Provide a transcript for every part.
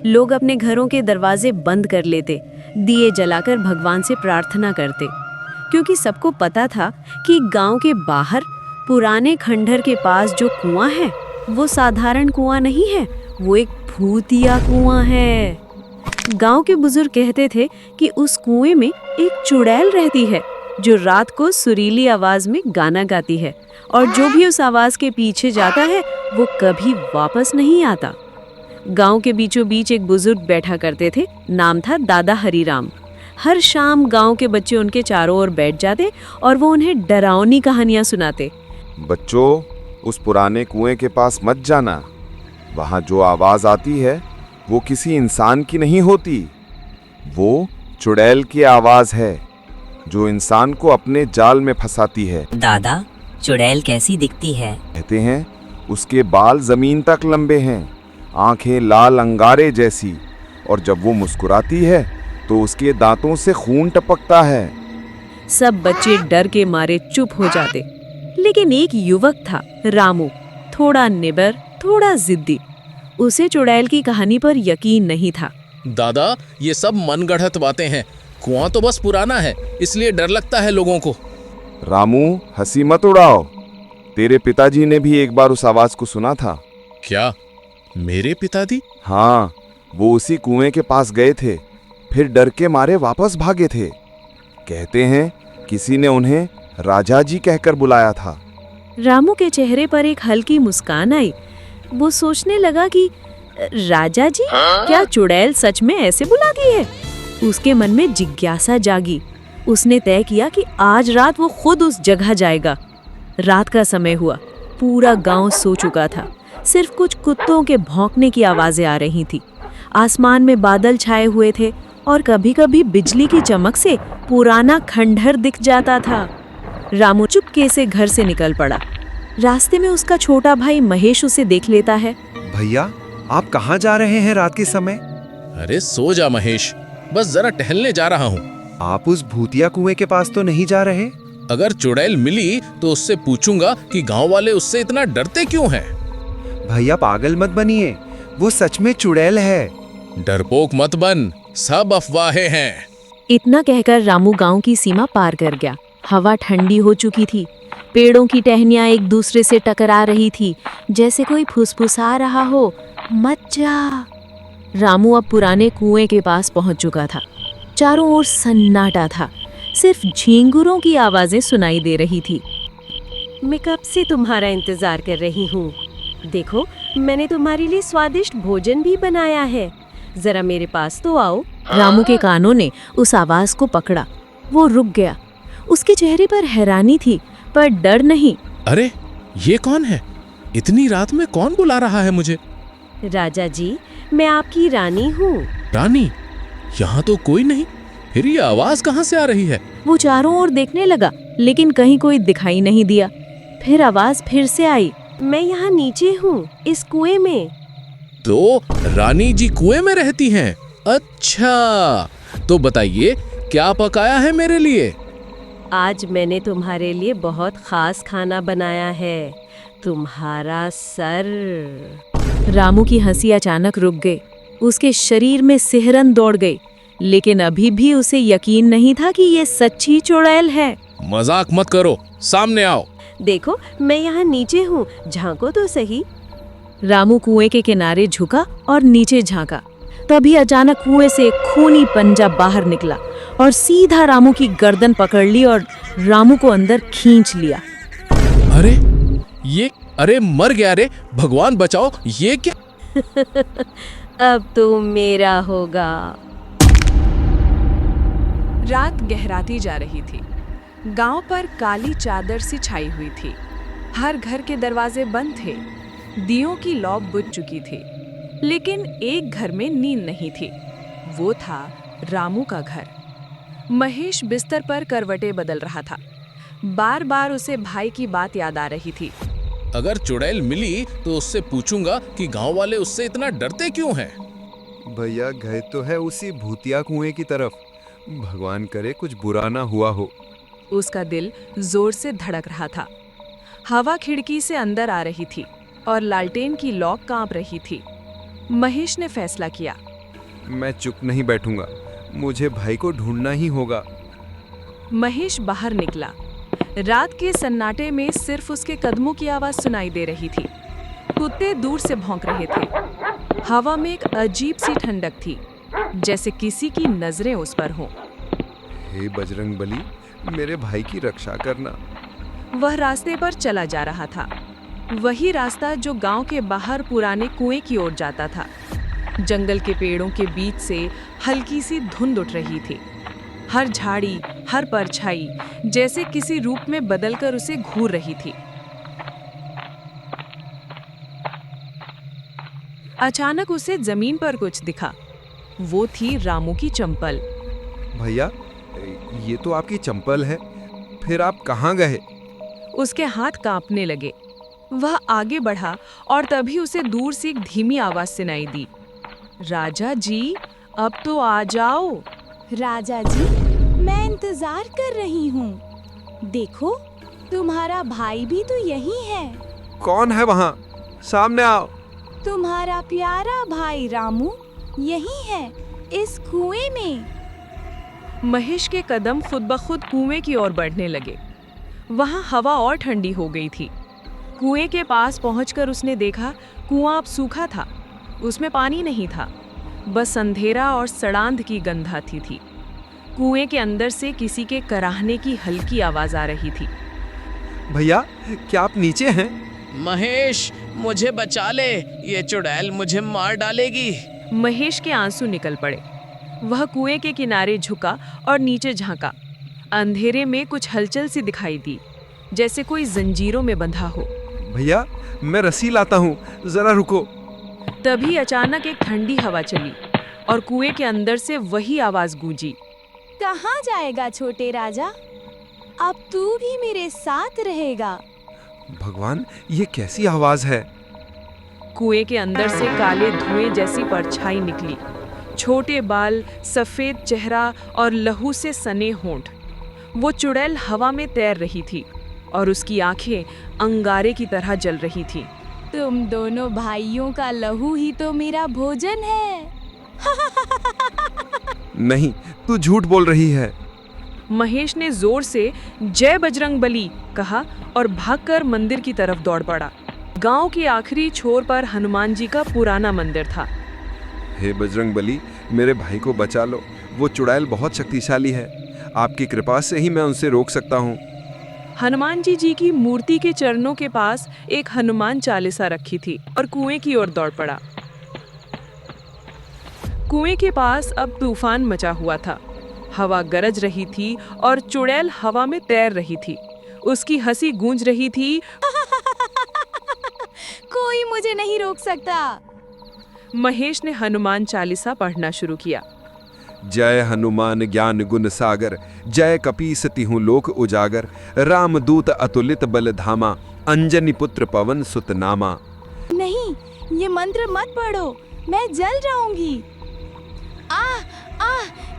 लोग अपने घरों के दरवाजे बंद कर लेते, दिए जलाकर भगवान से प्रार्थना करते, क्योंकि सबको पता था कि गांव के बाहर पुराने खंडहर के पास जो कुआं है वो साधारण कुआं नहीं है, वो एक भूतिया कुआं है। गांव के बुजुर्ग कहते थे कि उस कुएं में एक चुड़ैल रहती है जो रात को सुरीली आवाज में गाना गाती है, और जो भी उस आवाज के पीछे जाता है वो कभी वापस नहीं आता। गांव के बीचों बीच एक बुजुर्ग बैठा करते थे, नाम था दादा हरीराम। हर शाम गांव के बच्चे उनके चारों ओर बैठ जाते और वो उन्हें डरावनी कहानियां सुनाते। बच्चों, उस पुराने कुएं के पास मत जाना। वहां जो आवाज आती है वो किसी इंसान की नहीं होती, वो चुड़ैल की आवाज है जो इंसान को अपने जाल में फंसाती है। दादा, चुड़ैल कैसी दिखती है? कहते हैं उसके बाल जमीन तक लंबे हैं, आंखें लाल अंगारे जैसी, और जब वो मुस्कुराती है तो उसके दांतों से खून टपकता है। सब बच्चे डर के मारे चुप हो जाते, लेकिन एक युवक था, रामू, थोड़ा निबर, थोड़ा जिद्दी। उसे चुड़ैल की कहानी पर यकीन नहीं था। दादा, ये सब मनगढ़ंत बातें हैं। कुआं तो बस पुराना है, इसलिए डर लगता है लोगों को। रामू, हंसी मत उड़ाओ। तेरे पिताजी ने भी एक बार उस आवाज को सुना था। क्या? मेरे पिताजी? हाँ, वो उसी कुएं के पास गए थे, फिर डर के मारे वापस भागे थे। कहते हैं किसी ने उन्हें राजा जी कहकर बुलाया था। रामू के चेहरे पर एक हल्की मुस्कान आई। वो सोचने लगा कि राजा जी, क्या चुड़ैल सच में ऐसे बुलाती है? उसके मन में जिज्ञासा जागी। उसने तय किया कि आज रात वो खुद उस जगह जाएगा। रात का समय हुआ, पूरा गांव सो चुका था, सिर्फ कुछ कुत्तों के भौंकने की आवाजें आ रही थी। आसमान में बादल छाए हुए थे और कभी-कभी बिजली की चमक से पुराना खंडहर दिख जाता था। रामू चुपके से घर से निकल पड़ा। रास्ते में उसका छोटा भाई महेश उसे देख लेता है। भैया, आप कहाँ जा रहे हैं रात के समय? अरे सो जा महेश, बस जरा टहलने जा रहा हूँ। आप उस भूतिया कुएं के पास तो नहीं जा रहे? अगर चुड़ैल मिली तो उससे पूछूंगा कि गांव वाले उससे इतना डरते क्यों हैं। भैया पागल मत बनिए, वो सच में चुड़ैल है। डरपोक मत बन, सब अफवाहें हैं। इतना कहकर रामू गांव की सीमा पार कर गया। हवा ठंडी हो चुकी थी, पेड़ों की टहनियां एक दूसरे से टकरा रही थी, जैसे कोई फुसफुसा रहा हो, मत जा। रामू अब पुराने कुएं के पास पहुंच चुका था। चारों ओर सन्नाटा था, सिर्फ झींगुरों की आवाजें सुनाई दे रही थी। मैं कब से तुम्हारा इंतजार कर रही हूँ। देखो, मैंने तुम्हारे लिए स्वादिष्ट भोजन भी बनाया है, जरा मेरे पास तो आओ। रामू के कानों ने उस आवाज को पकड़ा। वो रुक गया। उसके चेहरे पर हैरानी थी, पर डर नहीं। अरे, ये कौन है? इतनी रात में कौन बुला रहा है मुझे? राजा जी, मैं आपकी रानी हूँ। रानी? यहाँ तो कोई नहीं, फिर ये आवाज कहाँ से आ रही है? वो चारों ओर देखने लगा, लेकिन कहीं कोई दिखाई नहीं दिया। फिर आवाज फिर से आई, मैं यहाँ नीचे हूँ, इस कुएं में। तो रानी जी कुएं में रहती हैं? अच्छा, तो बताइए क्या पकाया है मेरे लिए? आज मैंने तुम्हारे लिए बहुत खास खाना बनाया है, तुम्हारा सर। रामू की हंसी अचानक रुक गई। उसके शरीर में सिहरन दौड़ गई, लेकिन अभी भी उसे यकीन नहीं था कि ये सच्ची चुड़ैल है। मजाक मत करो, सामने आओ। देखो, मैं यहाँ नीचे हूँ, झांको तो सही। रामू कुएं के किनारे झुका और नीचे झांका। तभी अचानक कुएं से एक खूनी पंजा बाहर निकला और सीधा रामू की गर्दन पकड़ ली और रामू को अंदर खींच लिया। अरे मर गया रे, भगवान बचाओ, ये क्या? अब तो मेरा होगा। रात गहराती जा रही थी। गांव पर काली चादर सी छाई हुई थी। हर घर के दरवाजे बंद थे। दियों की लौ बुझ चुकी थी, लेकिन एक घर में नींद नहीं थी। वो था रामू का घर। महेश बिस्तर पर करवटें बदल रहा था। बार बार उसे भाई की बात याद आ रही थी। अगर चुड़ैल मिली तो उससे पूछूंगा कि गांव वाले उससे इतना डरते क्यों हैं। भैया, गए तो है उसी भूतिया कुएं की तरफ। भगवान करे कुछ बुरा ना हुआ हो। उसका दिल जोर से धड़क रहा था। हवा खिड़की से अंदर आ रही थी और लालटेन की लौ कांप रही थी। महेश ने फैसला किया, मैं चुप नहीं बैठूंगा, मुझे भाई को ढूंढना ही होगा। महेश बाहर निकला। रात के सन्नाटे में सिर्फ उसके कदमों की आवाज सुनाई दे रही थी। कुत्ते दूर से भौंक रहे थे। हवा में एक अजीब सी ठंडक थी, जैसे किसी की नजरें उस पर हों। हे बजरंगबली, मेरे भाई की रक्षा करना। वह रास्ते पर चला जा रहा था, वही रास्ता जो गांव के बाहर पुराने कुएं की ओर जाता था। जंगल के पेड़ों के बीच से हल्की सी धुंध उठ रही थी। हर झाड़ी, हर परछाई जैसे किसी रूप में बदलकर उसे घूर रही थी। अचानक उसे जमीन पर कुछ दिखा। वो थी रामू की चंपल। भैया, ये तो आपकी चंपल है, फिर आप कहाँ गए? उसके हाथ कांपने लगे। वह आगे बढ़ा और तभी उसे दूर से एक धीमी आवाज सुनाई दी। राजा जी, अब तो आ जाओ। राजा जी, मैं इंतजार कर रही हूँ। देखो, तुम्हारा भाई भी तो यही है। कौन है वहाँ? सामने आओ। तुम्हारा प्यारा भाई रामू यही है, इस कुएं में। महेश के कदम खुद ब खुद कुएं की ओर बढ़ने लगे। वहाँ हवा और ठंडी हो गई थी। कुएं के पास पहुंचकर उसने देखा, कुआं अब सूखा था। उसमें पानी नहीं था, बस अंधेरा और सड़ांध की गंध आती थी। कुएं के अंदर से किसी के कराहने की हल्की आवाज आ रही थी। भैया, क्या आप नीचे हैं? महेश, मुझे बचा ले, ये चुड़ैल मुझे मार डालेगी। महेश के आंसू निकल पड़े। वह कुएं के किनारे झुका और नीचे झांका। अंधेरे में कुछ हलचल सी दिखाई दी, जैसे कोई जंजीरों में बंधा हो। भैया, मैं रस्सी लाता हूँ, जरा रुको। तभी अचानक एक ठंडी हवा चली और कुएं के अंदर से वही आवाज गूंजी। कहाँ जाएगा छोटे राजा? अब तू भी मेरे साथ रहेगा। भगवान, ये कैसी आवाज है? कुएं के अंदर से काले धुएं जैसी परछाई निकली। छोटे बाल, सफेद चेहरा और लहू से सने होंठ। वो चुड़ैल हवा में तैर रही थी और उसकी आंखें अंगारे की तरह जल रही थी। तुम दोनों भाइयों का लहू ही तो मेरा भोजन है। नहीं, तू झूठ बोल रही है। महेश ने जोर से जय बजरंगबली कहा और भागकर मंदिर की तरफ दौड़ पड़ा। गांव के आखिरी छोर पर हनुमान जी का पुराना मंदिर था। हे बजरंगबली, मेरे भाई को बचा लो। वो चुड़ैल बहुत शक्तिशाली है। आपकी कृपा से ही मैं उनसे रोक सकता हूँ। हनुमान जी की मूर्ति के चरणों के पास एक हनुमान चालीसा रखी थी और कुएं की ओर दौड़ पड़ा। कुएं के पास अब तूफान मचा हुआ था। हवा गरज रही थी और चुड़ैल हवा में तैर रही थी। उसकी हंसी गूंज रही थी। कोई मुझे नहीं रोक सकता। महेश ने हनुमान चालीसा पढ़ना शुरू किया। जय हनुमान ज्ञान गुण सागर, जय कपीस तिहु लोक उजागर, रामदूत अतुलित बल धामा, अंजनी पुत्र पवन सुत नामा। नहीं, ये मंत्र मत पढ़ो, मैं जल जाऊंगी।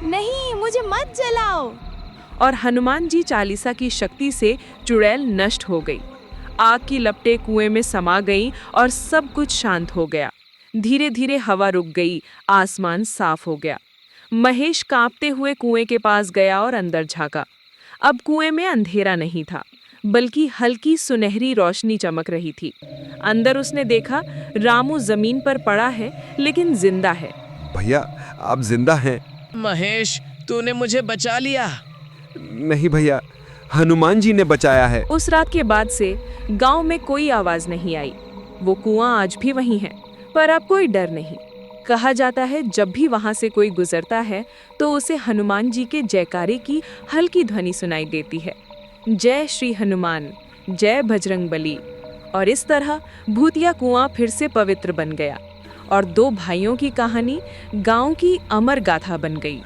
नहीं, मुझे मत जलाओ। और हनुमान जी चालीसा की शक्ति से चुड़ैल नष्ट हो गई। आग की लपटें कुएं में समा गईं और सब कुछ शांत हो गया। धीरे धीरे हवा रुक गई, आसमान साफ हो गया। महेश कांपते हुए कुएं के पास गया और अंदर झांका। अब कुएं में अंधेरा नहीं था, बल्कि हल्की सुनहरी रोशनी चमक रही थी। अंदर उसने देखा, रामू जमीन पर पड़ा है लेकिन जिंदा है। भैया, आप जिंदा हैं? महेश, तूने मुझे बचा लिया। नहीं भैया, हनुमान जी ने बचाया है। उस रात के बाद से गांव में कोई आवाज नहीं आई। वो कुआं आज भी वहीं है, पर अब कोई डर नहीं। कहा जाता है, जब भी वहां से कोई गुजरता है तो उसे हनुमान जी के जयकारे की हल्की ध्वनि सुनाई देती है। जय श्री हनुमान, जय बजरंगबली। और इस तरह भूतिया कुआं फिर से पवित्र बन गया और दो भाइयों की कहानी गांव की अमर गाथा बन गई।